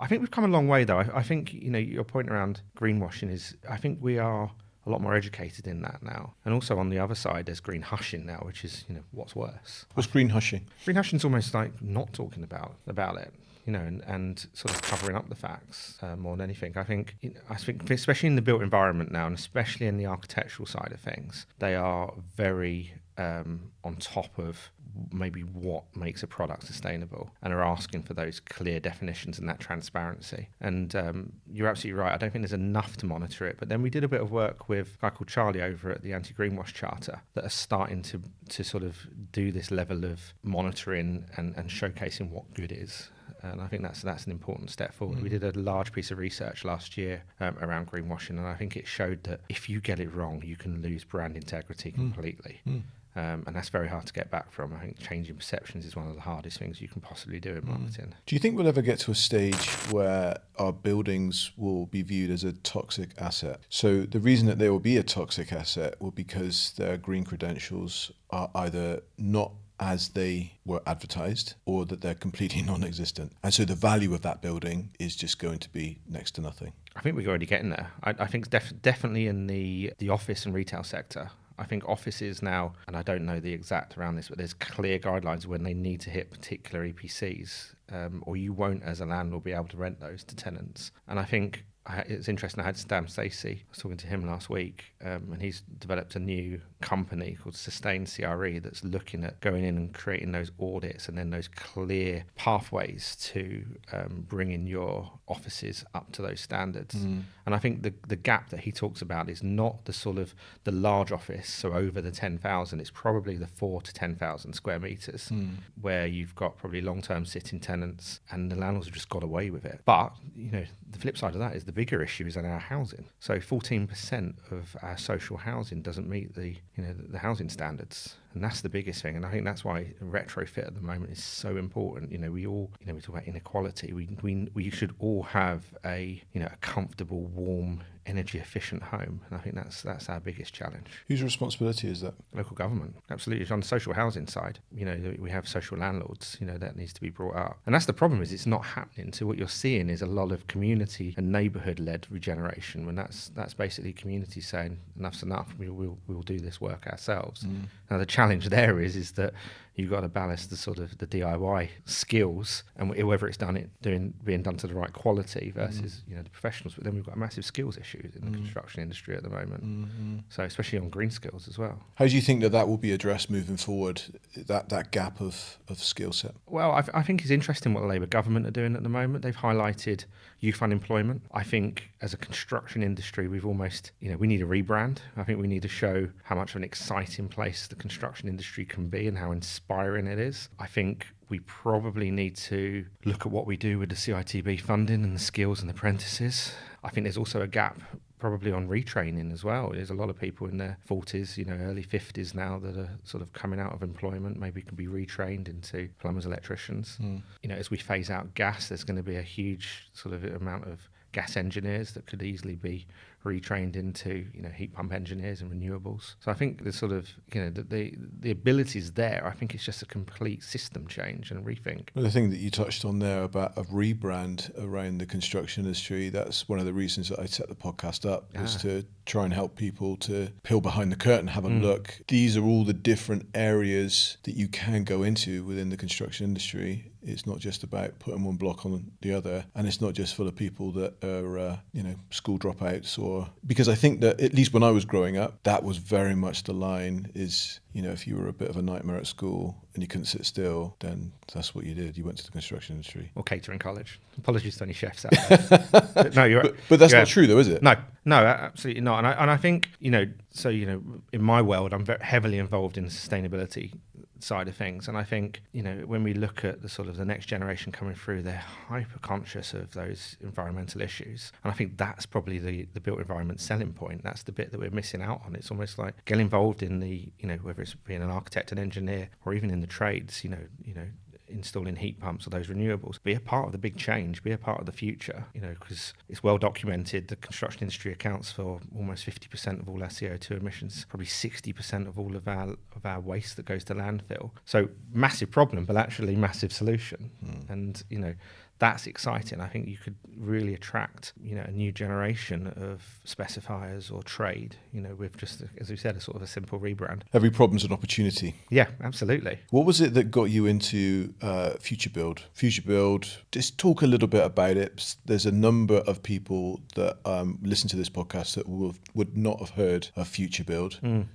I think we've come a long way, though. I think, your point around greenwashing is, I think we are a lot more educated in that now. And also on the other side, there's green hushing now, which is, what's worse. What's green hushing? Green hushing is almost like not talking about it. And sort of covering up the facts more than anything. I think especially in the built environment now, and especially in the architectural side of things, they are very on top of maybe what makes a product sustainable, and are asking for those clear definitions and that transparency. And you're absolutely right. I don't think there's enough to monitor it. But then we did a bit of work with a guy called Charlie over at the Anti-Greenwash Charter that are starting to sort of do this level of monitoring and showcasing what good is. And I think that's an important step forward. We did a large piece of research last year around greenwashing, and I think it showed that if you get it wrong, you can lose brand integrity completely. And that's very hard to get back from. I think changing perceptions is one of the hardest things you can possibly do in marketing. Do you think we'll ever get to a stage where our buildings will be viewed as a toxic asset? So the reason that they will be a toxic asset will because their green credentials are either not as they were advertised, or that they're completely non-existent. And so the value of that building is just going to be next to nothing. I think we're already getting there. I think definitely in the office and retail sector. I think offices now, and I don't know the exact around this, but there's clear guidelines when they need to hit particular EPCs, or you won't as a landlord be able to rent those to tenants. And I think it's interesting, I had Stam Stacey, I was talking to him last week, and he's developed a new company called Sustain CRE that's looking at going in and creating those audits and then those clear pathways to bringing your offices up to those standards. And I think the gap that he talks about is not the sort of the large office, so over the 10,000, it's probably the 4 to 10,000 square metres where you've got probably long-term sitting tenants, and the landlords have just got away with it. But, the flip side of that is the bigger issue is in our housing. So 14% of our social housing doesn't meet the housing standards. And that's the biggest thing. And I think that's why retrofit at the moment is so important. We all, we talk about inequality. We should all have a comfortable, warm, energy efficient home. And I think that's our biggest challenge. Whose responsibility is that? Local government. Absolutely. On the social housing side, we have social landlords, that needs to be brought up. And that's the problem, is it's not happening. So what you're seeing is a lot of community and neighbourhood led regeneration, when that's basically community saying enough's enough, we'll do this work ourselves. Now the challenge there is that you've got to balance the sort of the DIY skills and whether it's being done to the right quality versus the professionals. But then we've got massive skills issues in the construction industry at the moment. So especially on green skills as well. How do you think that will be addressed moving forward, that gap of skill set? Well, I think it's interesting what the Labour government are doing at the moment. They've highlighted youth unemployment. I think as a construction industry, we've almost, we need a rebrand. I think we need to show how much of an exciting place the construction industry can be and how inspiring it is. I think we probably need to look at what we do with the CITB funding and the skills and apprentices. I think there's also a gap probably on retraining as well. There's a lot of people in their 40s, early 50s now that are sort of coming out of employment, maybe can be retrained into plumbers, electricians. As we phase out gas, there's going to be a huge sort of amount of gas engineers that could easily be retrained into heat pump engineers and renewables. So I think the sort of the ability is there. I think it's just a complete system change and rethink. Well, the thing that you touched on there about a rebrand around the construction industry, that's one of the reasons that I set the podcast up, was to try and help people to peel behind the curtain, have a look. These are all the different areas that you can go into within the construction industry. It's not just about putting one block on the other, and it's not just full of people that are, school dropouts, or because I think that at least when I was growing up, that was very much the line is, if you were a bit of a nightmare at school and you couldn't sit still, then that's what you did. You went to the construction industry. Or catering college. Apologies to any chefs out there. But no, you're right. But that's not true though, is it? No, absolutely not. And I think, in my world, I'm very heavily involved in the sustainability side of things, and I think when we look at the sort of the next generation coming through, they're hyper conscious of those environmental issues, and I think that's probably the built environment selling point. That's the bit that we're missing out on. It's almost like get involved in the whether it's being an architect, an engineer, or even in the trades, installing heat pumps or those renewables. Be a part of the big change, be a part of the future, because it's well documented. The construction industry accounts for almost 50% of all our CO2 emissions, probably 60% of all of our waste that goes to landfill. So massive problem, but actually massive solution. And, that's exciting. I think you could really attract, a new generation of specifiers or trade, with just, as we said, a sort of a simple rebrand. Every problem's an opportunity. Yeah, absolutely. What was it that got you into Futurebuild? Futurebuild, just talk a little bit about it. There's a number of people that listen to this podcast that would not have heard of Futurebuild.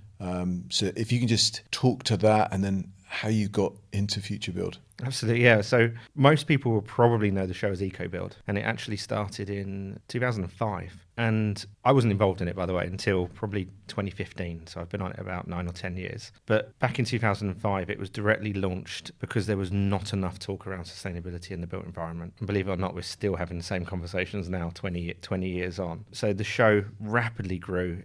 So if you can just talk to that and then how you got into Futurebuild. Absolutely, yeah. So most people will probably know the show as EcoBuild, and it actually started in 2005. And I wasn't involved in it, by the way, until probably 2015. So I've been on it about 9 or 10 years. But back in 2005, it was directly launched because there was not enough talk around sustainability in the built environment. And believe it or not, we're still having the same conversations now, 20 years on. So the show rapidly grew.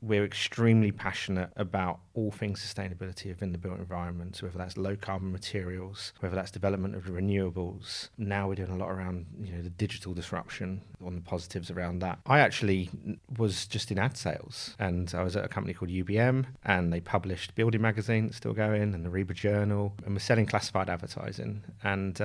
We're extremely passionate about all things sustainability within the built environment, so whether that's low carbon materials, whether that's development of renewables. Now we're doing a lot around the digital disruption, on the positives around that. I actually was just in ad sales, and I was at a company called UBM, and they published Building Magazine, that's still going, and the Rebrand Journal, and we're selling classified advertising. And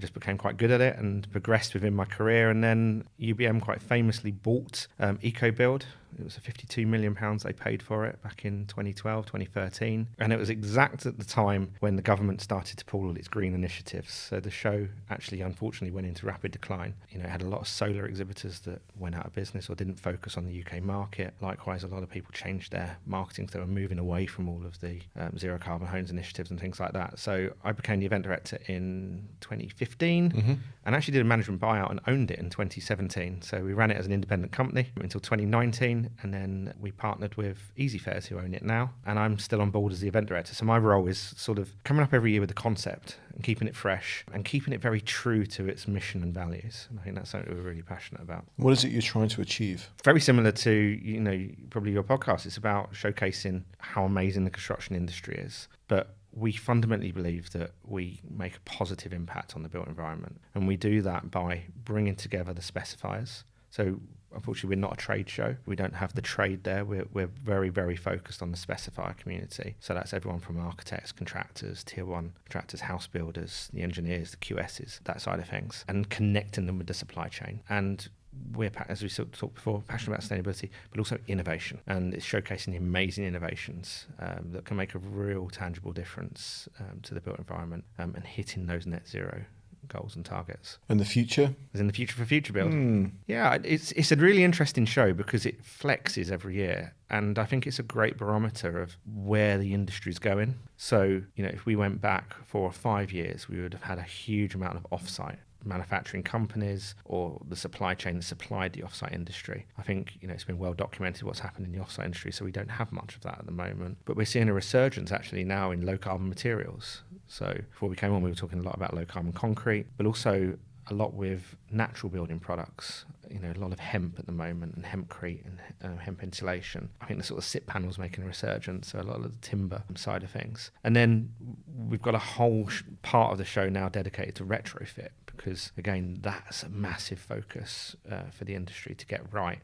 just became quite good at it and progressed within my career. And then UBM quite famously bought EcoBuild. It was a £52 million they paid for it back in 2012, 2013. And it was exact at the time when the government started to pull all its green initiatives. So the show actually, unfortunately, went into rapid decline. It had a lot of solar exhibitors that went out of business or didn't focus on the UK market. Likewise, a lot of people changed their marketing, so they were moving away from all of the zero carbon homes initiatives and things like that. So I became the event director in 2015 and actually did a management buyout and owned it in 2017. So we ran it as an independent company until 2019. And then we partnered with EasyFairs, who own it now, and I'm still on board as the event director. So my role is sort of coming up every year with the concept and keeping it fresh and keeping it very true to its mission and values. And I think that's something we're really passionate about. What is it you're trying to achieve? Very similar to, probably your podcast. It's about showcasing how amazing the construction industry is. But we fundamentally believe that we make a positive impact on the built environment. And we do that by bringing together the specifiers. So unfortunately, we're not a trade show. We don't have the trade there. We're very, very focused on the specifier community. So that's everyone from architects, contractors, tier one contractors, house builders, the engineers, the QSs, that side of things, and connecting them with the supply chain. And we're, as we talked before, passionate about sustainability, but also innovation. And it's showcasing amazing innovations that can make a real tangible difference to the built environment and hitting those net zero goals and targets. And the future? As in the future for Futurebuild. Yeah, it's a really interesting show because it flexes every year. And I think it's a great barometer of where the industry's going. So, if we went back 4 or 5 years, we would have had a huge amount of offsite manufacturing companies or the supply chain that supplied the offsite industry. I think, it's been well documented what's happened in the offsite industry, so we don't have much of that at the moment. But we're seeing a resurgence actually now in low carbon materials. So before we came on, we were talking a lot about low carbon concrete, but also a lot with natural building products, a lot of hemp at the moment and hempcrete and hemp insulation. I think the sort of SIP panels making a resurgence, so a lot of the timber side of things. And then we've got a whole part of the show now dedicated to retrofit because, again, that's a massive focus for the industry to get right.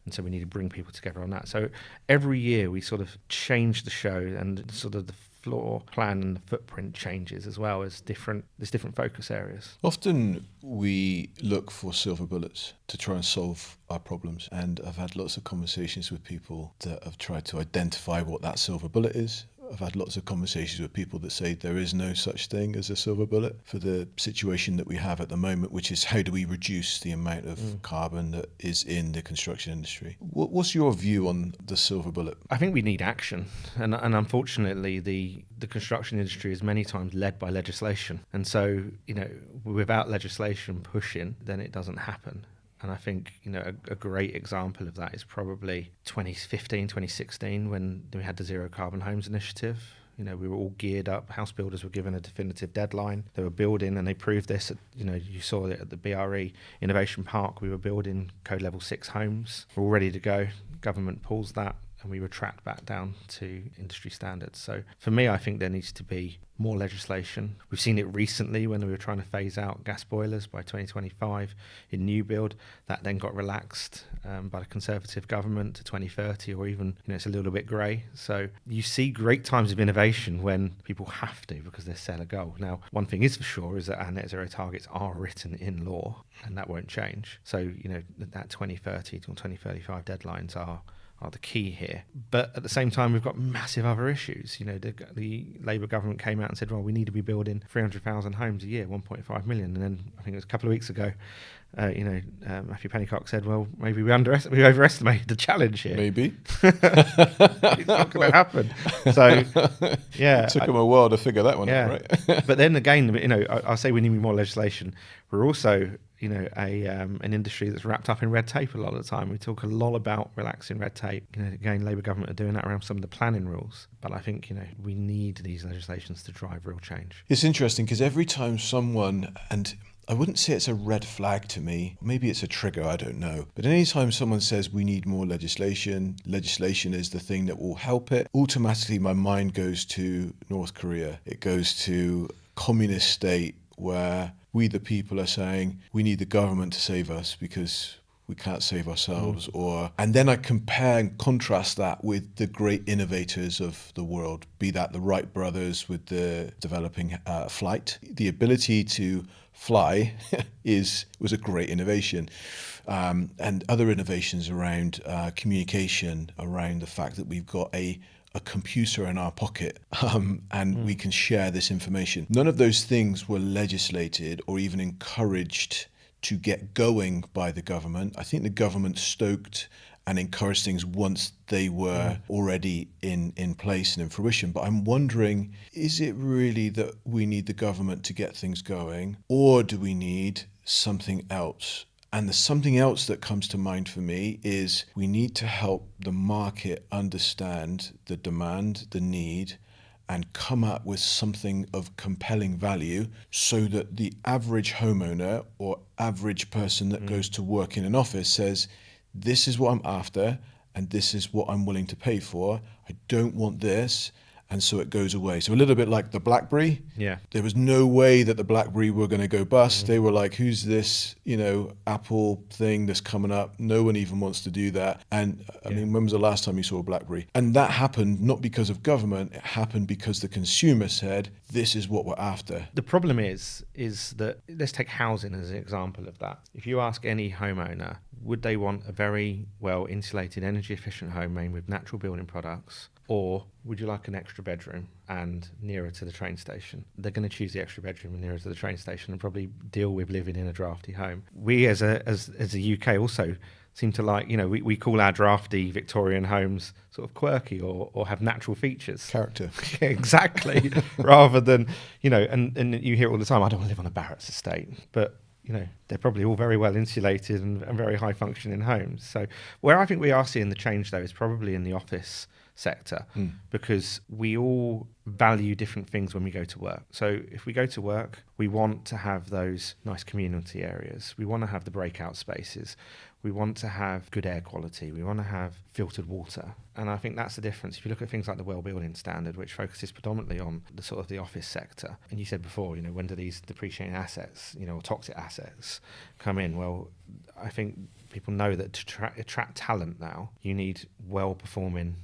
And so we need to bring people together on that. So every year we sort of change the show and sort of the floor plan and the footprint changes as well as there's different focus areas. Often we look for silver bullets to try and solve our problems, and I've had lots of conversations with people that have tried to identify what that silver bullet is. I've had lots of conversations with people that say there is no such thing as a silver bullet for the situation that we have at the moment, which is how do we reduce the amount of carbon that is in the construction industry? What's your view on the silver bullet? I think we need action. And unfortunately, the construction industry is many times led by legislation. And so, without legislation pushing, then it doesn't happen. And I think, a great example of that is probably 2015, 2016, when we had the Zero Carbon Homes Initiative. We were all geared up. House builders were given a definitive deadline. They were building, and they proved this. You saw it at the BRE Innovation Park. We were building code level 6 homes. We're all ready to go. Government pulls that and we were tracked back down to industry standards. So for me, I think there needs to be more legislation. We've seen it recently when we were trying to phase out gas boilers by 2025 in new build. That then got relaxed by the Conservative government to 2030, or even, it's a little bit grey. So you see great times of innovation when people have to, because they set a goal. Now, one thing is for sure is that our net zero targets are written in law, and that won't change. So, that 2030 to 2035 deadlines are the key here. But at the same time, we've got massive other issues. The Labour government came out and said, well, we need to be building 300,000 homes a year, 1.5 million. And then I think it was a couple of weeks ago, Matthew Pennycock said, well, maybe we overestimated the challenge here. Maybe. It's not going to happen. So, yeah. It took them a while to figure that one out, right? But then again, I'll say we need more legislation. We're also, an industry that's wrapped up in red tape a lot of the time. We talk a lot about relaxing red tape. Again, Labour government are doing that around some of the planning rules. But I think, we need these legislations to drive real change. It's interesting because every time someone, and I wouldn't say it's a red flag to me, maybe it's a trigger, I don't know. But anytime someone says we need more legislation is the thing that will help it, automatically my mind goes to North Korea. It goes to communist state where we the people are saying we need the government to save us because we can't save ourselves. And then I compare and contrast that with the great innovators of the world, be that the Wright brothers with the developing flight. The ability to fly was a great innovation. And other innovations around communication, around the fact that we've got a computer in our pocket and we can share this information. None of those things were legislated or even encouraged to get going by the government. I think the government stoked and encouraged things once they were already in place and in fruition. But I'm wondering, is it really that we need the government to get things going, or do we need something else? And the something else that comes to mind for me is we need to help the market understand the demand, the need, and come up with something of compelling value so that the average homeowner or average person that goes to work in an office says, this is what I'm after and this is what I'm willing to pay for. I don't want this. And so it goes away. So a little bit like the BlackBerry. Yeah. There was no way that the BlackBerry were going to go bust. They were like, who's this, Apple thing that's coming up? No one even wants to do that. And I mean, when was the last time you saw a BlackBerry? And that happened not because of government. It happened because the consumer said, this is what we're after. The problem is that, let's take housing as an example of that. If you ask any homeowner, would they want a very well insulated, energy efficient home made with natural building products? Or would you like an extra bedroom and nearer to the train station? They're going to choose the extra bedroom and nearer to the train station and probably deal with living in a drafty home. We as a UK also seem to like, we call our drafty Victorian homes sort of quirky or have natural features. Character. Exactly. Rather than, and you hear it all the time, I don't want to live on a Barrett's estate. But they're probably all very well insulated and very high functioning homes. So where I think we are seeing the change, though, is probably in the office sector, because we all value different things when we go to work. So if we go to work, we want to have those nice community areas. We want to have the breakout spaces. We want to have good air quality. We want to have filtered water. And I think that's the difference. If you look at things like the Well Building Standard, which focuses predominantly on the sort of the office sector, and you said before, when do these depreciating assets, or toxic assets come in? Well, I think people know that to attract talent now, you need well-performing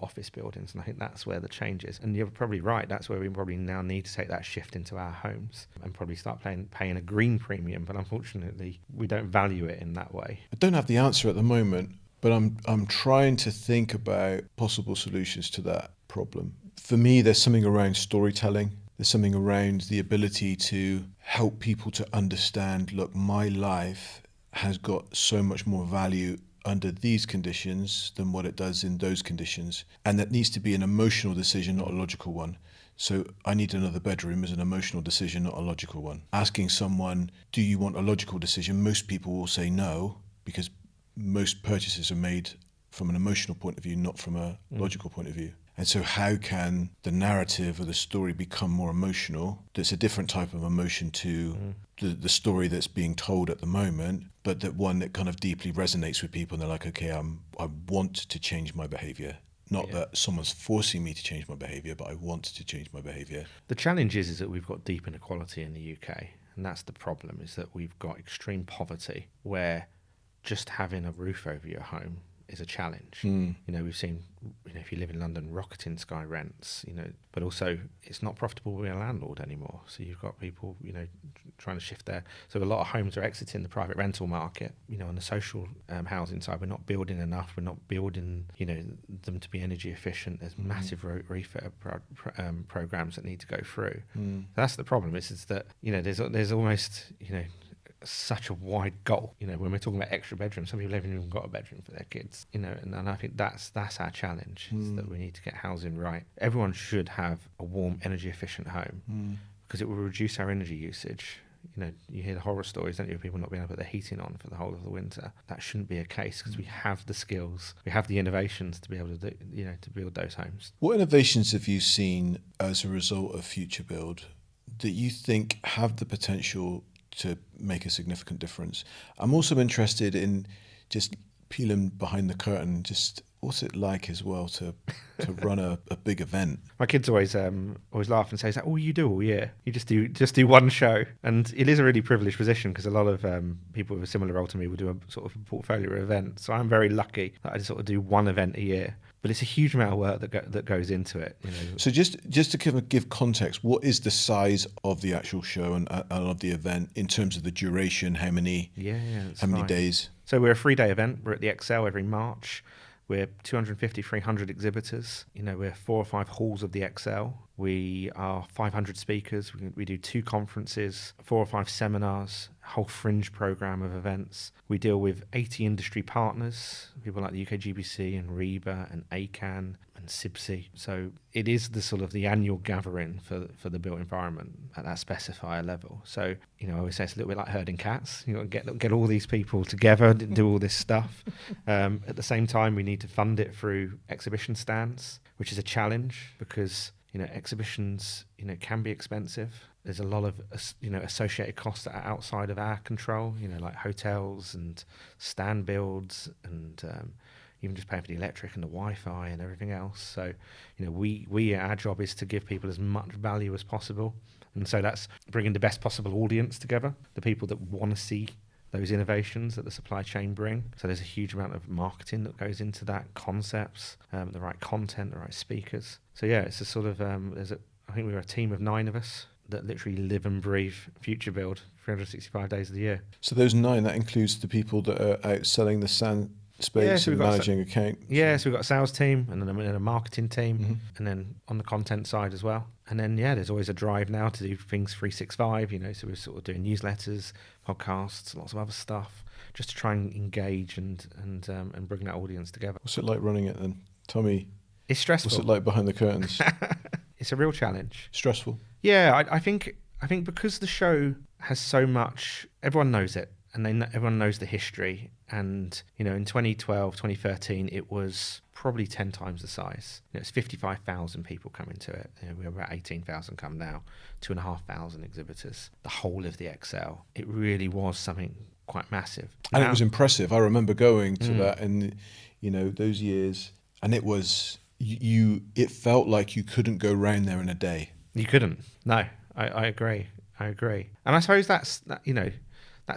office buildings, and I think that's where the change is. And you're probably right, that's where we probably now need to take that shift into our homes and probably start paying a green premium, but unfortunately we don't value it in that way. I don't have the answer at the moment, but I'm trying to think about possible solutions to that problem. For me, there's something around storytelling. There's something around the ability to help people to understand, look, my life has got so much more value under these conditions than what it does in those conditions. And that needs to be an emotional decision, not a logical one. So I need another bedroom is an emotional decision, not a logical one. Asking someone, do you want a logical decision? Most people will say no, because most purchases are made from an emotional point of view, not from a logical point of view. And so how can the narrative or the story become more emotional? That's a different type of emotion to the story that's being told at the moment, but that one that kind of deeply resonates with people, and they're like, okay, I want to change my behavior. Not that someone's forcing me to change my behavior, but I want to change my behavior. The challenge is that we've got deep inequality in the UK, and that's the problem, is that we've got extreme poverty where just having a roof over your home is a challenge. You know, we've seen, you know, if you live in London, rocketing sky rents, you know, but also it's not profitable to be a landlord anymore. So you've got people, you know, trying to shift there. So a lot of homes are exiting the private rental market. You know, on the social housing side, we're not building enough. We're not building, you know, them to be energy efficient. There's massive refit programs that need to go through. So that's the problem. Is that, you know, there's almost, you know, such a wide goal. You know, when we're talking about extra bedrooms, some people haven't even got a bedroom for their kids, you know, and I think that's our challenge, is that we need to get housing right. Everyone should have a warm, energy efficient home because it will reduce our energy usage. You know, you hear the horror stories, don't you, of people not being able to put their heating on for the whole of the winter. That shouldn't be a case, because we have the skills, we have the innovations to be able to do, you know, to build those homes. What innovations have you seen as a result of Futurebuild that you think have the potential to make a significant difference? I'm also interested in just peeling behind the curtain, just what's it like as well to run a big event? My kids always laugh and say, "Is that all you do all year? You just do one show?" And it is a really privileged position, because a lot of people with a similar role to me will do a sort of a portfolio event. So I'm very lucky that I just sort of do one event a year. But it's a huge amount of work that goes into it. You know. So just to give context, what is the size of the actual show and of the event in terms of the duration? How many days? So we're a 3-day event. We're at the Excel every March. We're 250, 300 exhibitors. You know, we're 4 or 5 halls of the Excel. We are 500 speakers. We do 2 conferences, 4 or 5 seminars, a whole fringe program of events. We deal with 80 industry partners, people like the UK GBC and REBA and ACAN and SIBSI. So it is the sort of the annual gathering for the built environment at that specifier level. So, you know, I always say it's a little bit like herding cats. You know, get all these people together, do all this stuff. At the same time, we need to fund it through exhibition stands, which is a challenge, because, you know, exhibitions, you know, can be expensive. There's a lot of, you know, associated costs that are outside of our control, you know, like hotels and stand builds and even just paying for the electric and the Wi-Fi and everything else. So, you know, our job is to give people as much value as possible. And so that's bringing the best possible audience together, the people that want to see those innovations that the supply chain bring. So there's a huge amount of marketing that goes into that, concepts, the right content, the right speakers. So yeah, it's a sort of, I think we're a team of 9 of us that literally live and breathe Futurebuild 365 days of the year. So those 9, that includes the people that are out selling the sand space and managing account? Yeah, so we've got a sales team and then a marketing team, and then on the content side as well. And then, yeah, there's always a drive now to do things 365, you know, so we're sort of doing newsletters, podcasts, lots of other stuff, just to try and engage and bring that audience together. What's it like running it then? Tommy? It's stressful. What's it like behind the curtains? It's a real challenge. Stressful? Yeah, I think because the show has so much, everyone knows it, and everyone knows the history. And, you know, in 2012, 2013, it was probably 10 times the size. You know, it's 55,000 people coming to it. You know, we're about 18,000 come now, 2,500 exhibitors, the whole of the Excel. It really was something quite massive. And it was impressive. I remember going to that in, you know, those years, and it was, it felt like you couldn't go round there in a day. You couldn't. No, I agree. And I suppose that's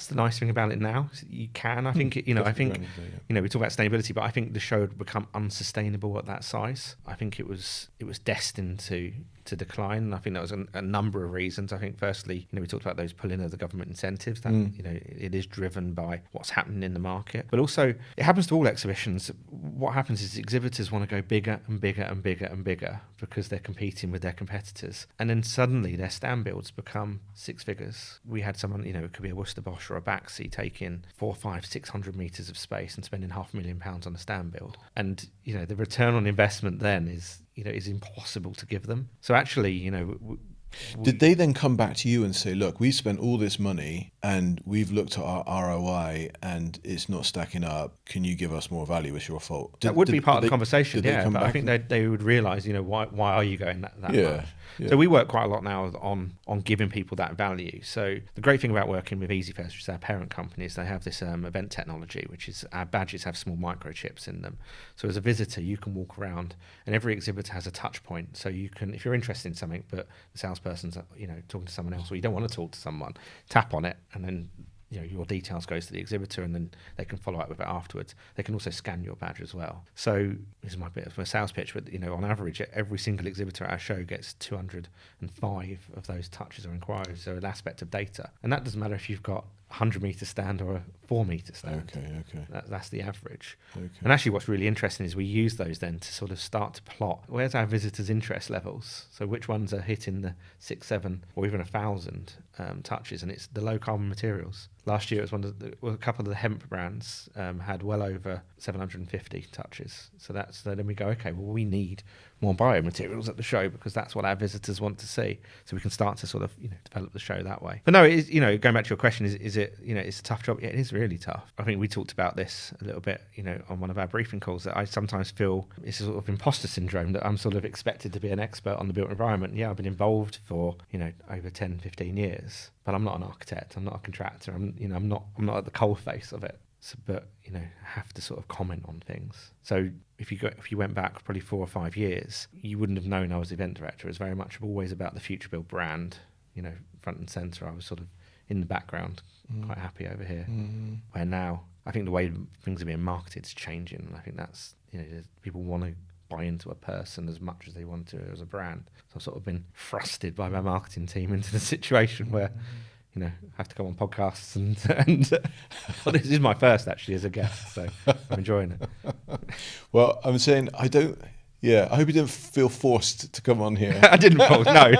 the nice thing about it now. You can, I think, you know, you know, we talk about sustainability, but I think the show had become unsustainable at that size. I think it was destined to decline. And I think that was a number of reasons. I think firstly, you know, we talked about those pulling of the government incentives that, you know, it is driven by what's happening in the market. But also it happens to all exhibitions. What happens is exhibitors want to go bigger and bigger and bigger and bigger because they're competing with their competitors. And then suddenly their stand builds become 6 figures. We had someone, you know, it could be a Worcester Bosch or a Baxi taking 400, 500, 600 metres of space and spending £500,000 on a stand build. And, you know, the return on investment then is impossible to give them. So actually, you know, Did they then come back to you and say, look, we've spent all this money and we've looked at our ROI and it's not stacking up. Can you give us more value? It's your fault. That would be part of the conversation, yeah. But I think and... they would realise, why are you going that much? Yeah. So we work quite a lot now on giving people that value. So the great thing about working with EasyFest, which is our parent company, is they have this event technology, which is our badges have small microchips in them. So as a visitor, you can walk around, and every exhibitor has a touch point. So you can, if you're interested in something, but the salesperson's talking to someone else, or you don't want to talk to someone, tap on it, and then your details goes to the exhibitor, and then they can follow up with it afterwards. They can also scan your badge as well. So this is my bit of a sales pitch, but on average, every single exhibitor at our show gets 205 of those touches or inquiries. So an aspect of data, and that doesn't matter if you've got 100-meter stand or a 4-meter stand. Okay. That's the average. Okay. And actually what's really interesting is we use those then to sort of start to plot where's our visitors' interest levels. So which ones are hitting the 6, 7, or even 1,000 touches, and it's the low carbon materials. Last year it was a couple of the hemp brands had well over 750 touches. So then we go, okay, well we need more biomaterials at the show because that's what our visitors want to see. So we can start to sort of develop the show that way. But no, it is, going back to your question, is it it's a tough job? Yeah, it is really tough. I think we talked about this a little bit on one of our briefing calls, that I sometimes feel it's a sort of imposter syndrome, that I'm sort of expected to be an expert on the built environment. Yeah, I've been involved for over 10, 15 years, but I'm not an architect, I'm not a contractor, I'm not at the coalface of it. So, but have to sort of comment on things. So if you went back probably 4 or 5 years, you wouldn't have known I was event director. It was very much always about the Futurebuild brand, front and centre. I was sort of in the background, quite happy over here. Mm-hmm. Where now I think the way things are being marketed is changing, and I think that's people want to buy into a person as much as they want to as a brand. So I've sort of been thrusted by my marketing team into the situation where I have to come on podcasts and well, this is my first actually as a guest, so I'm enjoying it. Well, I'm saying I hope you didn't feel forced to come on here. I didn't force, no.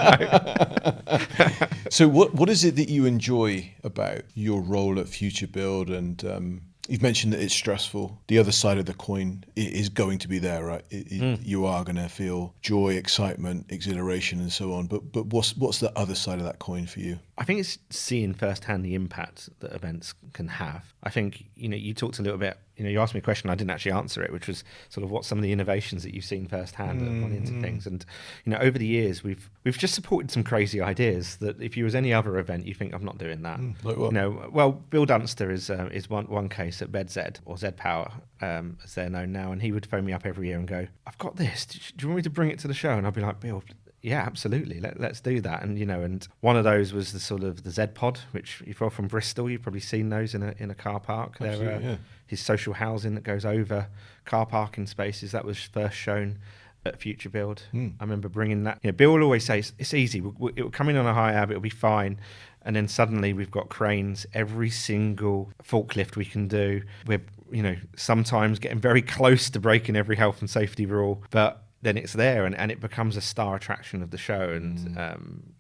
So what is it that you enjoy about your role at Futurebuild? And you've mentioned that it's stressful. The other side of the coin is going to be there, right? You are going to feel joy, excitement, exhilaration, and so on. But what's the other side of that coin for you? I think it's seeing firsthand the impact that events can have. I think you talked a little bit. You asked me a question, I didn't actually answer it, which was sort of what some of the innovations that you've seen firsthand that have gone into things. And over the years, we've just supported some crazy ideas that if you was any other event, you think I'm not doing that. Like what? Well, Bill Dunster is one case at BedZ or Z Power, as they're known now, and he would phone me up every year and go, "I've got this. Do you want me to bring it to the show?" And I'd be like, "Bill, yeah, absolutely. Let's do that." And and one of those was the sort of the Z Pod, which if you're from Bristol, you've probably seen those in a car park. They're his social housing that goes over car parking spaces. That was first shown at Futurebuild. I remember bringing that. Bill will always say it's easy. It will come in on a high ab. It'll be fine. And then suddenly we've got cranes. Every single forklift we can do. We're sometimes getting very close to breaking every health and safety rule, but then it's there and it becomes a star attraction of the show. And,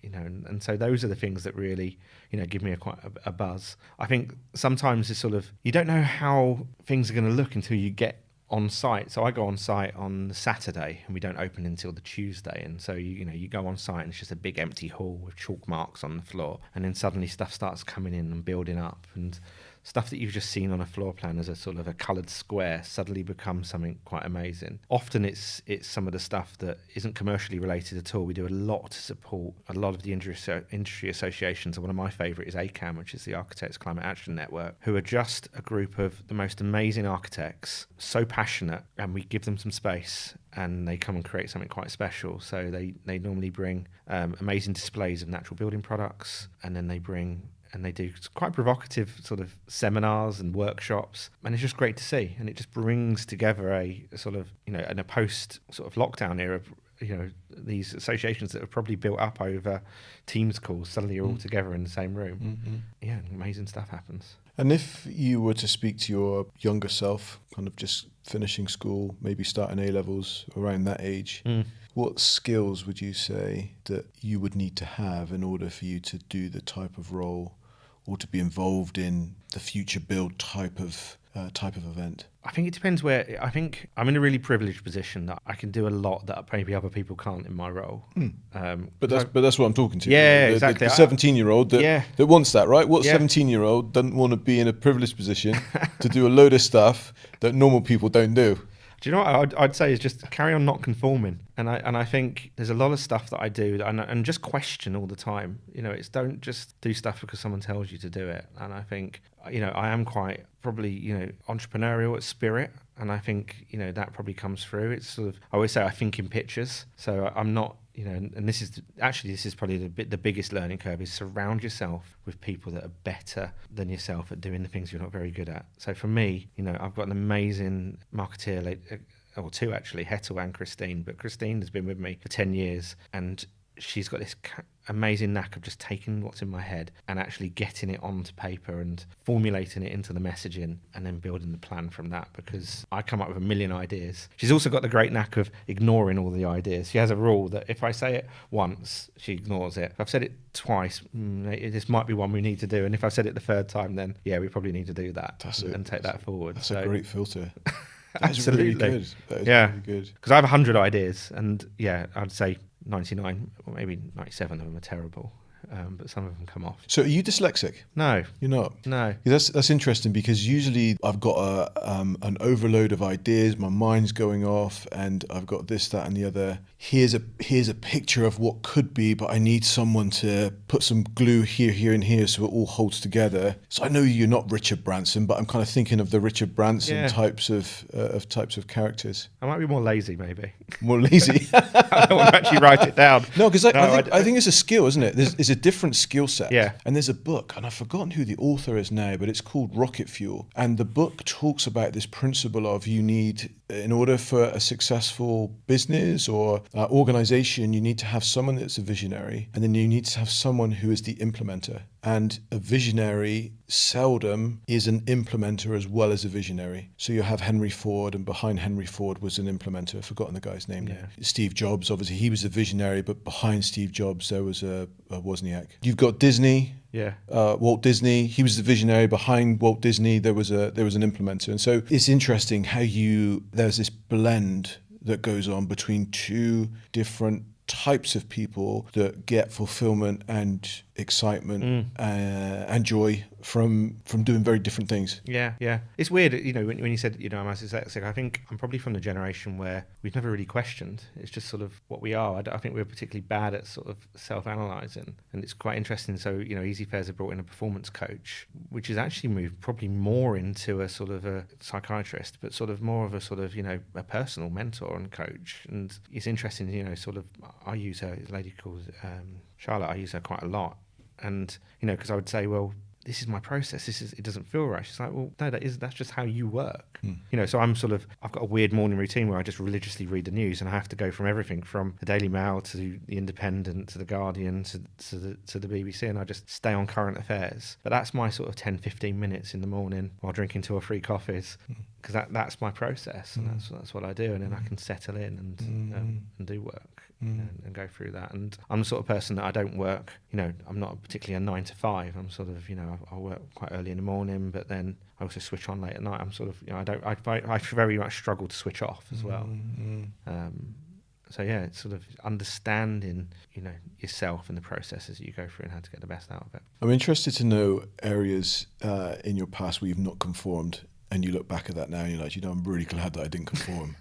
and so those are the things that really, give me quite a buzz. I think sometimes it's sort of, you don't know how things are going to look until you get on site. So I go on site on the Saturday and we don't open until the Tuesday. And so, you go on site and it's just a big empty hall with chalk marks on the floor. And then suddenly stuff starts coming in and building up, and stuff that you've just seen on a floor plan as a sort of a coloured square suddenly becomes something quite amazing. Often it's some of the stuff that isn't commercially related at all. We do a lot to support a lot of the industry associations. And one of my favourite is ACAM, which is the Architects Climate Action Network, who are just a group of the most amazing architects, so passionate, and we give them some space and they come and create something quite special. So they normally bring amazing displays of natural building products, and then they do quite provocative sort of seminars and workshops, and it's just great to see. And it just brings together a sort of, in a post sort of lockdown era, these associations that have probably built up over Teams calls suddenly are all together in the same room. Mm-hmm. Yeah, amazing stuff happens. And if you were to speak to your younger self, kind of just finishing school, maybe starting A-levels around that age, what skills would you say that you would need to have in order for you to do the type of role or to be involved in the Futurebuild type of type of event? I think it depends where. I think I'm in a really privileged position that I can do a lot that maybe other people can't in my role. But that's what I'm talking to. Yeah, exactly. The 17-year-old that wants that, right? What 17-year-old doesn't want to be in a privileged position to do a load of stuff that normal people don't do? Do you know what I'd say is just carry on not conforming, and I think there's a lot of stuff that I do and just question all the time. It's don't just do stuff because someone tells you to do it. And I think I am quite probably entrepreneurial at spirit, and I think that probably comes through. It's sort of, I always say I think in pictures, so I'm not. And this is probably the biggest learning curve, is surround yourself with people that are better than yourself at doing the things you're not very good at. So for me, I've got an amazing marketeer, or two actually, Hettel and Christine. But Christine has been with me for 10 years, and she's got this amazing knack of just taking what's in my head and actually getting it onto paper and formulating it into the messaging and then building the plan from that, because I come up with a million ideas. She's also got the great knack of ignoring all the ideas. She has a rule that if I say it once, she ignores it. If I've said it twice, this might be one we need to do. And if I've said it the third time, then we probably need to do that and take that forward. That's a great filter. Absolutely. Really good. That is really good. Because I have 100 ideas, and I'd say 99 or maybe 97 of them are terrible, but some of them come off. So are you dyslexic? No. You're not? No. That's interesting, because usually I've got an overload of ideas, my mind's going off, and I've got this, that and the other. Here's a picture of what could be, but I need someone to put some glue here and here so it all holds together. So I know you're not Richard Branson, but I'm kind of thinking of the Richard Branson types of characters. I might be more lazy, maybe. More lazy? I don't want to actually write it down. No, because I think it's a skill, isn't it? There's a different skill set. Yeah. And there's a book, and I've forgotten who the author is now, but it's called Rocket Fuel. And the book talks about this principle of you need, in order for a successful business or organization, you need to have someone that's a visionary, and then you need to have someone who is the implementer. And a visionary seldom is an implementer as well as a visionary. So you have Henry Ford, and behind Henry Ford was an implementer. I've forgotten the guy's name now. Steve Jobs, obviously, he was a visionary, but behind Steve Jobs, there was a Wozniak. You've got Disney. Walt Disney, he was the visionary. Behind Walt Disney, there was an implementer. And so it's interesting how there's this blend that goes on between two different types of people that get fulfillment and excitement and joy from doing very different things. Yeah. It's weird, when you said, I'm dyslexic, I think I'm probably from the generation where we've never really questioned. It's just sort of what we are. I think we're particularly bad at sort of self-analysing, and it's quite interesting. So, Easy Fairs have brought in a performance coach, which has actually moved probably more into a sort of a psychiatrist, but sort of more of a sort of, a personal mentor and coach. And it's interesting, sort of, I use her, a lady called Charlotte, I use her quite a lot. And, because I would say, well, this is my process. It doesn't feel right. She's like, well, no, that's just how you work. So I've got a weird morning routine where I just religiously read the news, and I have to go from everything from the Daily Mail to the Independent to the Guardian to the BBC, and I just stay on current affairs. But that's my sort of 10, 15 minutes in the morning while drinking 2 or 3 coffees, because that's my process, and that's what I do, and then I can settle in and do work. And go through that. And I'm the sort of person that I don't work, I'm not particularly a 9 to 5. I'm sort of, I work quite early in the morning, but then I also switch on late at night. I'm sort of, I very much struggle to switch off as well. So it's sort of understanding, yourself and the processes that you go through and how to get the best out of it. I'm interested to know areas in your past where you've not conformed, and you look back at that now and you're like, I'm really glad that I didn't conform.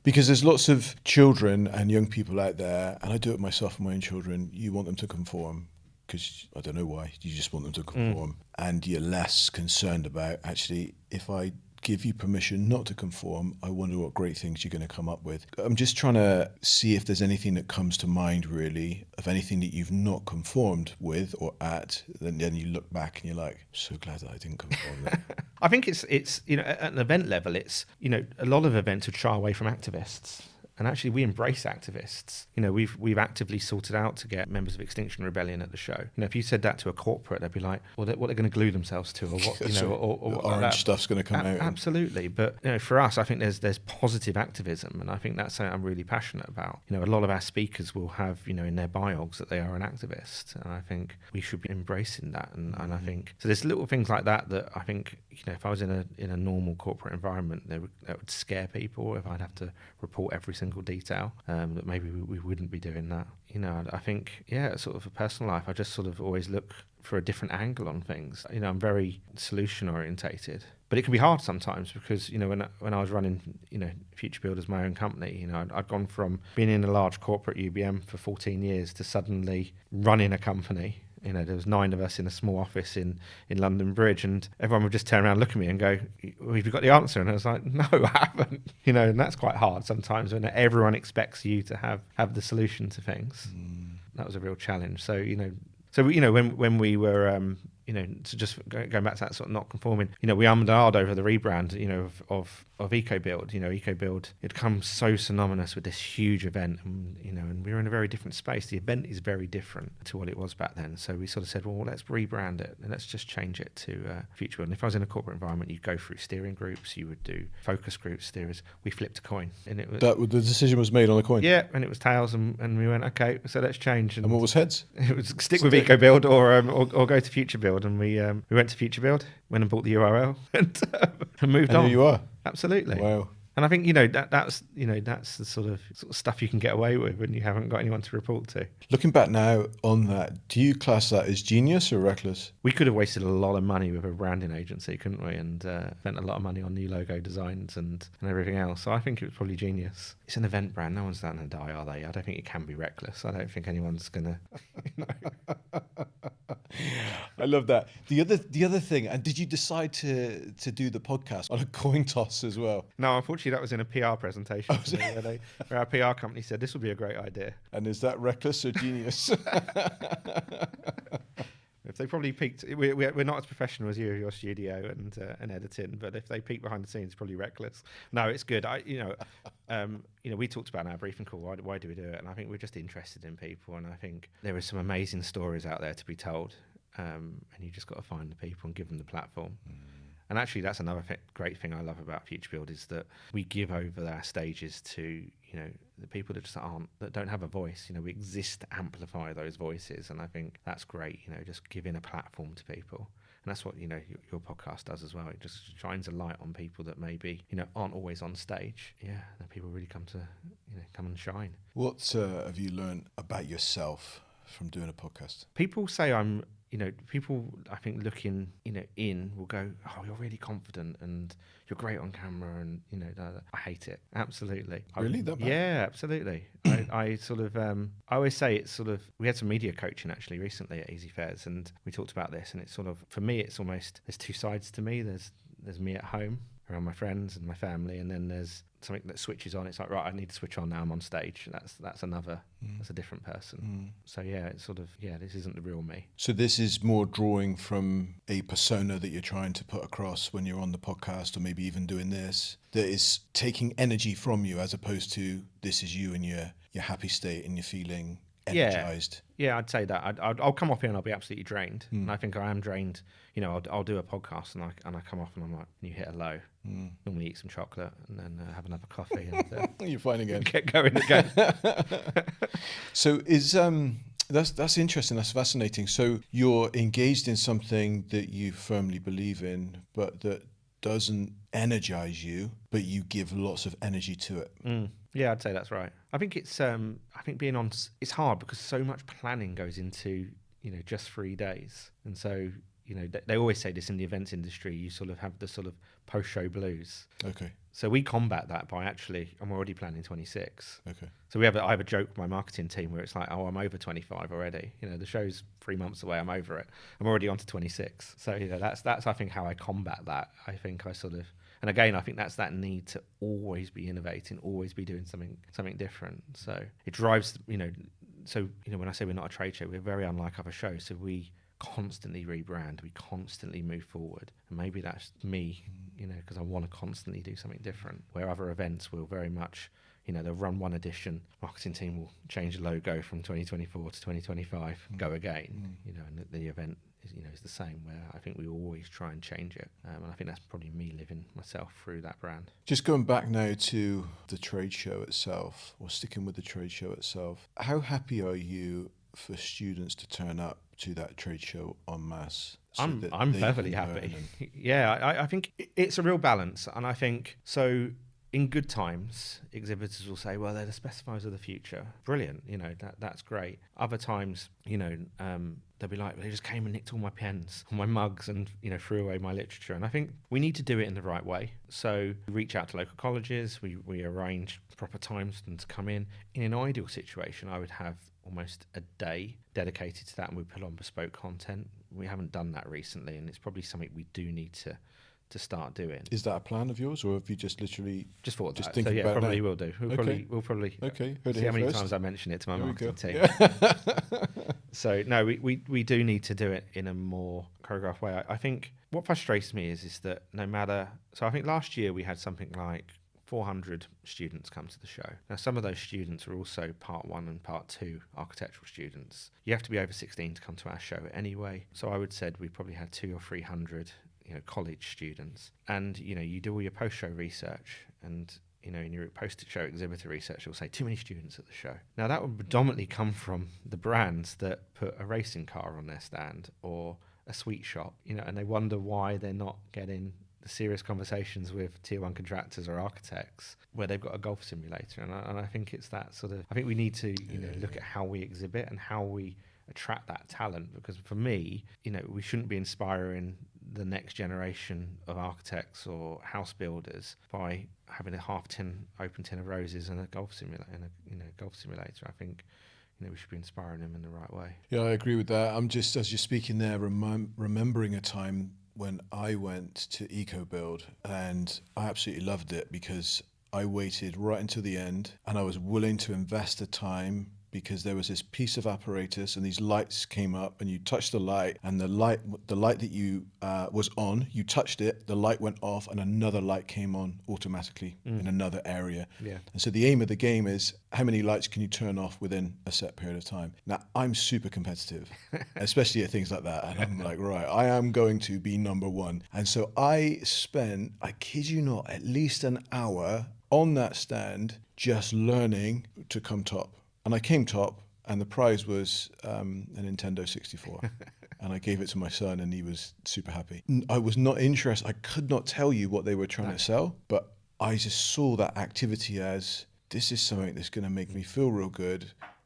Because there's lots of children and young people out there, and I do it myself with my own children, you want them to conform because, I don't know why, you just want them to conform. And you're less concerned about, actually, if I give you permission not to conform, I wonder what great things you're going to come up with. I'm just trying to see if there's anything that comes to mind, really, of anything that you've not conformed with or at, then you look back and you're like, so glad that I didn't conform there. I think it's at an event level, it's, a lot of events would shy away from activists. And actually, we embrace activists. You know, we've actively sorted out to get members of Extinction Rebellion at the show. You know, if you said that to a corporate, they'd be like, well, what they're going to glue themselves to, or what, you know, or the orange stuff's going to come out. Absolutely. But, you know, for us, I think there's positive activism, and I think that's something I'm really passionate about. You know, a lot of our speakers will have, you know, in their biogs that they are an activist, and I think we should be embracing that. And I think so. There's little things like that I think, you know, if I was in a normal corporate environment, that would scare people if I'd have to report every single detail. That maybe we wouldn't be doing that. You know, I think, yeah, sort of a personal life, I just sort of always look for a different angle on things. You know, I'm very solution orientated, but it can be hard sometimes because, you know, when I was running, you know, Futurebuild as my own company, you know, I'd gone from being in a large corporate UBM for 14 years to suddenly running a company. You know, there was 9 of us in a small office in London Bridge, and everyone would just turn around and look at me and go, well, have you got the answer? And I was like, no, I haven't. You know, and that's quite hard sometimes when everyone expects you to have the solution to things. That was a real challenge. So, you know, when we were, you know, so just going back to that sort of not conforming, you know, we ummed and ahed over the rebrand, you know, of EcoBuild. You know, EcoBuild, it comes so synonymous with this huge event, and, you know, and we were in a very different space. The event is very different to what it was back then. So we sort of said, well, let's rebrand it and let's just change it to Futurebuild. And if I was in a corporate environment, you'd go through steering groups, you would do focus groups, steerers. We flipped a coin, and it was the decision was made on a coin. Yeah, and it was tails, and we went, okay, so let's change. And what was heads? It was stick with EcoBuild or go to Futurebuild, and we went to Futurebuild, went and bought the URL, and moved on. Here you are. Absolutely. Wow. And I think, you know, that's the sort of stuff you can get away with when you haven't got anyone to report to. Looking back now on that, do you class that as genius or reckless? We could have wasted a lot of money with a branding agency, couldn't we? And spent a lot of money on new logo designs and everything else. So I think it was probably genius. It's an event brand. No one's going to die, are they? I don't think it can be reckless. I don't think anyone's going to... You know. I love that. The other thing, and did you decide to do the podcast on a coin toss as well? No, unfortunately, that was in a PR presentation where our PR company said this would be a great idea. And is that reckless or genius? If they probably peeked, we're not as professional as your studio and editing, but if they peek behind the scenes, it's probably reckless. No, it's good. You know, we talked about in our briefing call, why do we do it? And I think we're just interested in people, and I think there are some amazing stories out there to be told, and you just got to find the people and give them the platform. And actually, that's another great thing I love about Futurebuild is that we give over our stages to, you know, the people that just that don't have a voice. You know, we exist to amplify those voices, and I think that's great. You know, just giving a platform to people, and that's what, you know, your podcast does as well. It just shines a light on people that maybe, you know, aren't always on stage. Yeah, and people really come and shine. What have you learned about yourself from doing a podcast? People say I'm. You know, people, I think, looking, you know, will go, oh, you're really confident and you're great on camera, and, you know, I hate it. Absolutely. Really? That bad? Yeah, absolutely. I sort of, I always say it's sort of, we had some media coaching actually recently at Easy Fairs, and we talked about this, and it's sort of, for me, it's almost, there's 2 sides to me. There's me at home around my friends and my family, and then there's something that switches on. It's like, right, I need to switch on now. I'm on stage. That's another. That's a different person. So yeah, it's sort of, yeah, this isn't the real me. So this is more drawing from a persona that you're trying to put across when you're on the podcast, or maybe even doing this, that is taking energy from you, as opposed to this is you in your happy state and you're feeling energized. Yeah, I'd say that. I'll come off here and I'll be absolutely drained. And I think I am drained. You know, I'll do a podcast and I come off and I'm like, you hit a low. Normally eat some chocolate and then have another coffee. And you're fine again. Get going again. So is that's interesting. That's fascinating. So you're engaged in something that you firmly believe in, but that doesn't energize you, but you give lots of energy to it. Yeah, I'd say that's right. I think it's I think being on, it's hard because so much planning goes into, you know, just 3 days. And so, you know, they always say this in the events industry, you sort of have the sort of post-show blues. Okay. So we combat that by actually, I'm already planning 26. Okay. So I have a joke with my marketing team where it's like, oh, I'm over 25 already. You know, the show's 3 months away, I'm over it. I'm already on to 26. So, you know, that's I think how I combat that. I think I sort of, and again, I think that's that need to always be innovating, always be doing something different. So it drives, you know, so, you know, when I say we're not a trade show, we're very unlike other shows. So we constantly rebrand, we constantly move forward. And maybe that's me, you know, because I want to constantly do something different, where other events will very much, they'll run one edition, marketing team will change the logo from 2024 to 2025, go again, and the event is the same, where I think we always try and change it. And I think that's probably me living myself through that brand. Just going back now to the trade show itself, or sticking with the trade show itself, how happy are you for students to turn up to that trade show en masse? I'm perfectly happy. Yeah, I think it's a real balance. And I think, so in good times, exhibitors will say, well, they're the specifiers of the future. Brilliant, that's great. Other times, they'll be like, well, they just came and nicked all my pens, all my mugs, and threw away my literature. And I think we need to do it in the right way. So we reach out to local colleges, we arrange proper times for them to come in. In an ideal situation, I would have almost a day dedicated to that, and we put on bespoke content. We haven't done that recently, and it's probably something we do need to start doing. Is that a plan of yours, or have you just literally just thought just that? thinking about probably it now? will do. We'll probably heard see it how many first. times I mention it to my marketing team. Yeah. So no, we do need to do it in a more choreographed way. I think what frustrates me is that no matter, so I think last year we had something like 400 students come to the show. Now, some of those students are also part 1 and part 2 architectural students. You have to be over 16 to come to our show anyway. So I would say we probably had 200 or 300 college students. And, you do all your post-show research, and, in your post-show exhibitor research, you'll say too many students at the show. Now, that would predominantly come from the brands that put a racing car on their stand or a sweet shop, and they wonder why they're not getting the serious conversations with tier 1 contractors or architects where they've got a golf simulator. And I think it's that sort of, I think we need to look at how we exhibit and how we attract that talent, because for me, we shouldn't be inspiring the next generation of architects or house builders by having a open tin of roses and a golf simulator. I think we should be inspiring them in the right way. Yeah, I agree with that. I'm just, as you're speaking there, remembering a time when I went to EcoBuild, and I absolutely loved it because I waited right until the end, and I was willing to invest the time, because there was this piece of apparatus and these lights came up, and you touched the light, and the light that you was on, you touched it, the light went off, and another light came on automatically in another area. Yeah. And so the aim of the game is, how many lights can you turn off within a set period of time? Now, I'm super competitive, especially at things like that. And I'm like, right, I am going to be number 1. And so I spent, I kid you not, at least an hour on that stand just learning to come top. And I came top, and the prize was a Nintendo 64. And I gave it to my son, and he was super happy. I was not interested. I could not tell you what they were trying to sell, but I just saw that activity as, this is something that's going to make me feel real good.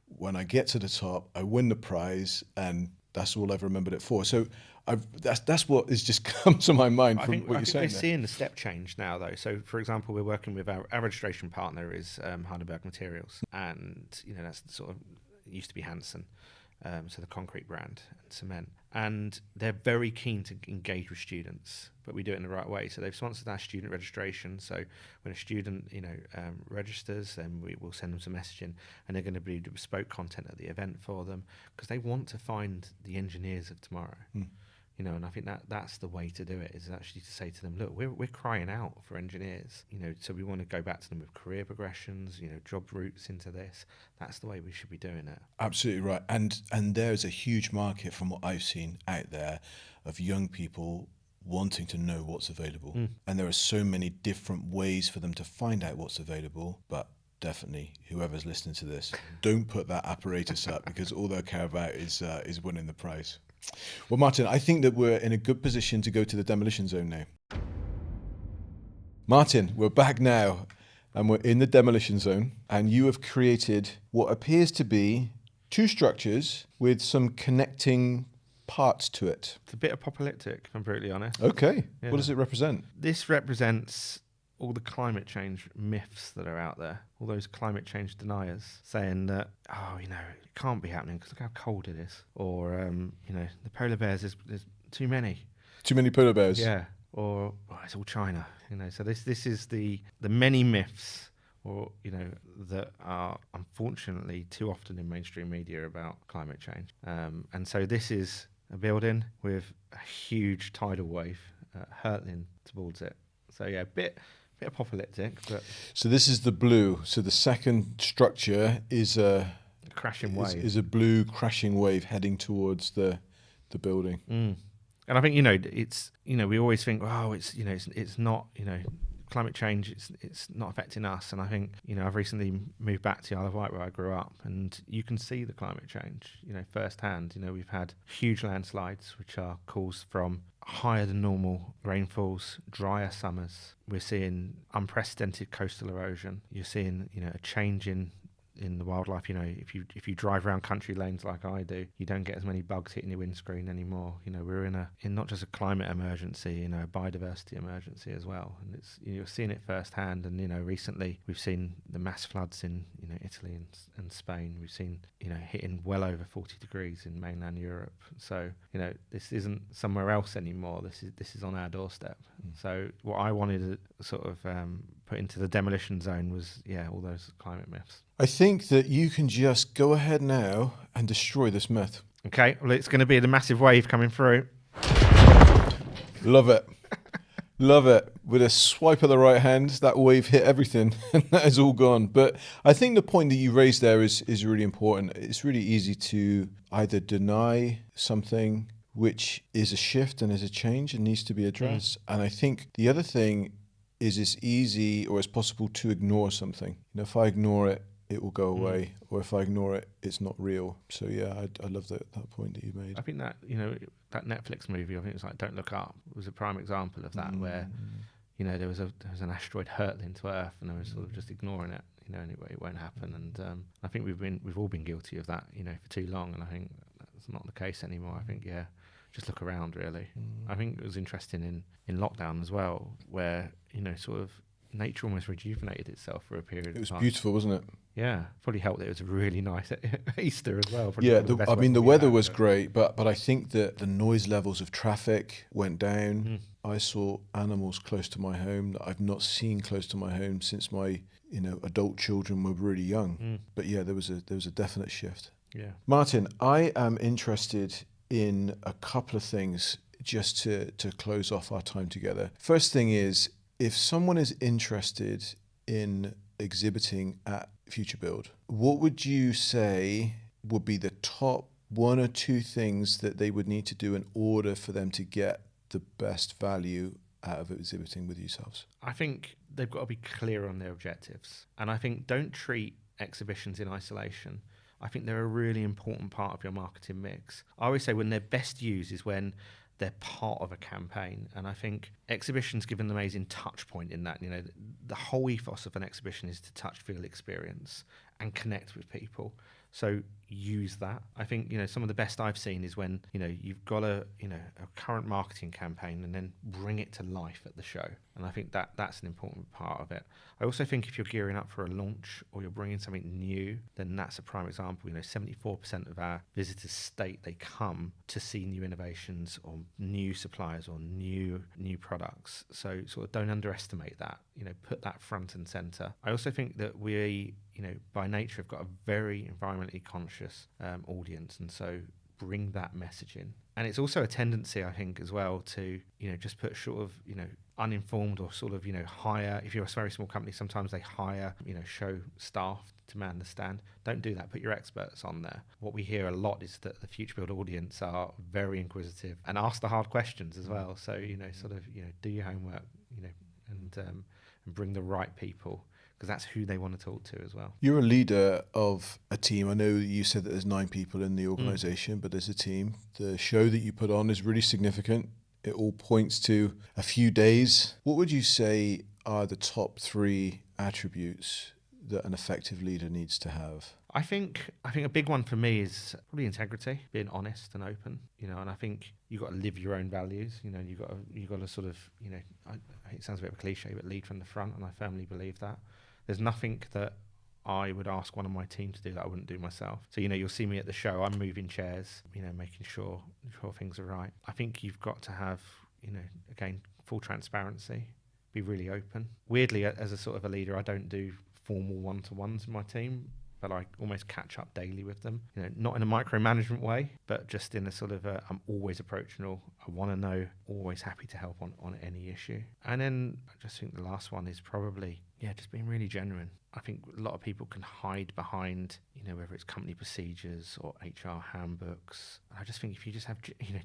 When I get to the top, I win the prize, and that's all I've remembered it for. So that's what has just come to my mind from what you're saying. We're seeing the step change now, though. So, for example, we're working with our registration partner is Heidelberg Materials, and that's sort of, it used to be Hansen, so the concrete brand and cement, and they're very keen to engage with students, but we do it in the right way. So they've sponsored our student registration. So when a student registers, then we will send them some messaging, and they're going to be bespoke content at the event for them, because they want to find the engineers of tomorrow. And I think that's the way to do it, is actually to say to them, look, we're crying out for engineers, so we want to go back to them with career progressions, job routes into this. That's the way we should be doing it. Absolutely right. And there's a huge market, from what I've seen out there, of young people wanting to know what's available. And there are so many different ways for them to find out what's available, but definitely, whoever's listening to this, don't put that apparatus up, because all they'll care about is winning the prize. Well, Martin, I think that we're in a good position to go to the Demolition Zone now. Martin, we're back now, and we're in the Demolition Zone, and you have created what appears to be 2 structures with some connecting parts to it. It's a bit apocalyptic, if I'm brutally honest. Okay. Yeah. What does it represent? This represents all the climate change myths that are out there, all those climate change deniers saying that, it can't be happening because look how cold it is. Or, the polar bears, there's too many. Too many polar bears? Yeah. Or, it's all China. So this is the many myths, or, that are unfortunately too often in mainstream media about climate change. And so this is a building with a huge tidal wave hurtling towards it. So yeah, a bit bit apocalyptic, but So this is the blue. So the second structure is a crashing wave. Is a blue crashing wave heading towards the building. And I think, it's, we always think, oh, it's, it's not, climate change, it's not affecting us. And I think, I've recently moved back to the Isle of Wight where I grew up, and you can see the climate change, firsthand. We've had huge landslides, which are caused from higher than normal rainfalls, drier summers. We're seeing unprecedented coastal erosion. You're seeing, a change in the wildlife. If you drive around country lanes like I do, you don't get as many bugs hitting your windscreen anymore. We're in not just a climate emergency, a biodiversity emergency as well. And it's, you're seeing it firsthand. And recently we've seen the mass floods in Italy and Spain. We've seen hitting well over 40 degrees in mainland Europe. So this isn't somewhere else anymore. This is on our doorstep. So what I wanted to sort of put into the demolition zone was all those climate myths. I think that you can just go ahead now and destroy this myth. Okay, well, it's going to be the massive wave coming through. Love it. Love it. With a swipe of the right hand, that wave hit everything and that is all gone. But I think the point that you raised there is really important. It's really easy to either deny something which is a shift and is a change and needs to be addressed. And I think the other thing is it's easy or it's possible to ignore something. If I ignore it, it will go away, or if I ignore it, it's not real. So I love that point that you made. I think that that Netflix movie, I think it was like Don't Look Up, was a prime example of that, where there was an asteroid hurtling to Earth, and they were sort of just ignoring it. Anyway, it won't happen. And I think we've all been guilty of that, for too long. And I think that's not the case anymore. I think just look around really. I think it was interesting in lockdown as well, where sort of nature almost rejuvenated itself for a period of time. It was beautiful, wasn't it? Yeah, probably helped that it was a really nice Easter as well. The weather was great, but I think that the noise levels of traffic went down. I saw animals close to my home that I've not seen close to my home since my adult children were really young. But there was a definite shift. Yeah, Martin, I am interested in a couple of things just to close off our time together. First thing is, if someone is interested in exhibiting at Futurebuild, what would you say would be the top one or two things that they would need to do in order for them to get the best value out of exhibiting with yourselves? I think they've got to be clear on their objectives. And I think don't treat exhibitions in isolation. I think they're a really important part of your marketing mix. I always say when they're best used is when they're part of a campaign. And I think exhibitions give an amazing touch point in that. The whole ethos of an exhibition is to touch, feel, experience and connect with people. So use that. I think, some of the best I've seen is when, you've got a current marketing campaign and then bring it to life at the show. And I think that's an important part of it. I also think if you're gearing up for a launch or you're bringing something new, then that's a prime example. 74% of our visitors state they come to see new innovations or new suppliers or new products. So sort of don't underestimate that. Put that front and center. I also think that we, by nature, have got a very environmentally conscious audience, and so bring that message in. And it's also a tendency, I think, as well to, just put sort of, uninformed or sort of, hire. If you're a very small company, sometimes they hire, show staff to man the stand. Don't do that. Put your experts on there. What we hear a lot is that the Futurebuild audience are very inquisitive and ask the hard questions as well. So, do your homework, and bring the right people, because that's who they want to talk to as well. You're a leader of a team. I know you said that there's 9 people in the organisation, but there's a team. The show that you put on is really significant. It all points to a few days. What would you say are the top 3 attributes that an effective leader needs to have? I think a big one for me is probably integrity, being honest and open, and I think you've got to live your own values, you've got to sort of, it sounds a bit of a cliche, but lead from the front, and I firmly believe that. There's nothing that I would ask one of my team to do that I wouldn't do myself. So, you'll see me at the show, I'm moving chairs, making sure things are right. I think you've got to have, again, full transparency, be really open. Weirdly, as a sort of a leader, I don't do formal one-to-ones in my team. but I almost catch up daily with them. Not in a micromanagement way, but just in a sort of I'm always approachable. I want to know, always happy to help on any issue. And then I just think the last one is probably, just being really genuine. I think a lot of people can hide behind, whether it's company procedures or HR handbooks. I just think if you just have,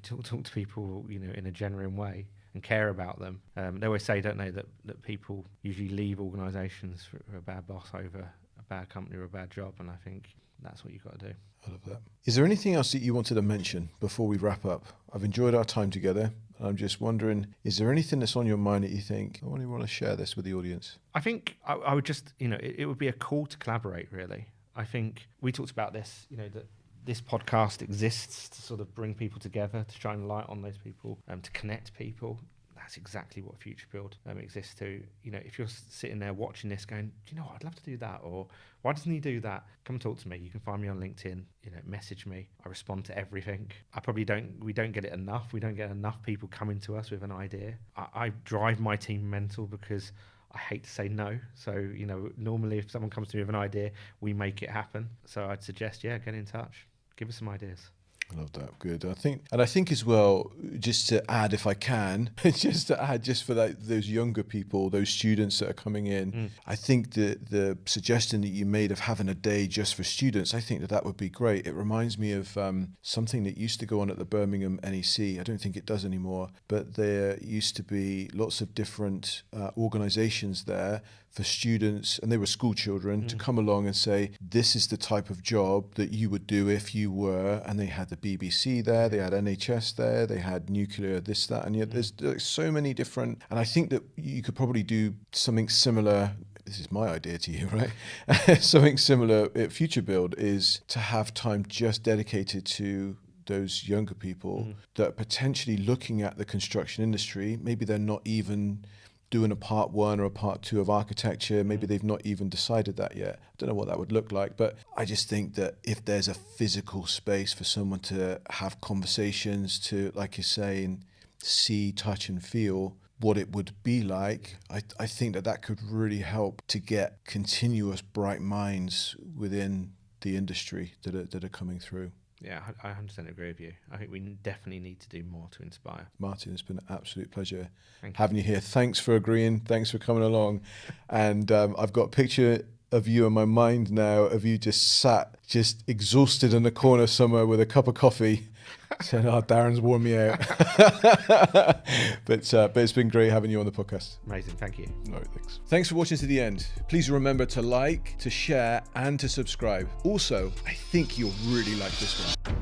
talk to people, in a genuine way and care about them. They always say, don't they, that people usually leave organisations for a bad boss over a bad company or a bad job. And I think that's what you've got to do. I love that. Is there anything else that you wanted to mention before we wrap up? I've enjoyed our time together. I'm just wondering, is there anything that's on your mind that you think, I want to share this with the audience? I think I would just, it would be a call to collaborate, really. I think we talked about this, that this podcast exists to sort of bring people together, to shine a light on those people, to connect people. That's exactly what Futurebuild exists to. If you're sitting there watching this going, I'd love to do that, or why doesn't he do that? Come talk to me. You can find me on LinkedIn, message me. I respond to everything. We don't get it enough. We don't get enough people coming to us with an idea. I drive my team mental because I hate to say no. So, normally if someone comes to me with an idea, we make it happen. So I'd suggest, get in touch. Give us some ideas. I love that. Good. I think as well, just to add, if I can, just for those younger people, those students that are coming in, I think the suggestion that you made of having a day just for students, I think that would be great. It reminds me of something that used to go on at the Birmingham NEC. I don't think it does anymore, but there used to be lots of different organisations there for students, and they were school children, to come along and say, this is the type of job that you would do if you were, and they had the BBC there, they had NHS there, they had nuclear, this, that, and yet there's so many different, and I think that you could probably do something similar. This is my idea to you, right? Something similar at Futurebuild is to have time just dedicated to those younger people that are potentially looking at the construction industry. Maybe they're not even doing a part 1 or a part 2 of architecture. Maybe they've not even decided that yet. I don't know what that would look like, but I just think that if there's a physical space for someone to have conversations, to, like you're saying, see, touch and feel what it would be like, I think that could really help to get continuous bright minds within the industry that are coming through. Yeah, I 100% agree with you. I think we definitely need to do more to inspire. Martin, it's been an absolute pleasure having you here. Thanks for agreeing. Thanks for coming along. And I've got a picture of you in my mind now, of you just sat, just exhausted in a corner somewhere with a cup of coffee, saying, Darren's worn me out. But it's been great having you on the podcast. Amazing. Thank you. No, thanks. Thanks for watching to the end. Please remember to like, to share, and to subscribe. Also, I think you'll really like this one.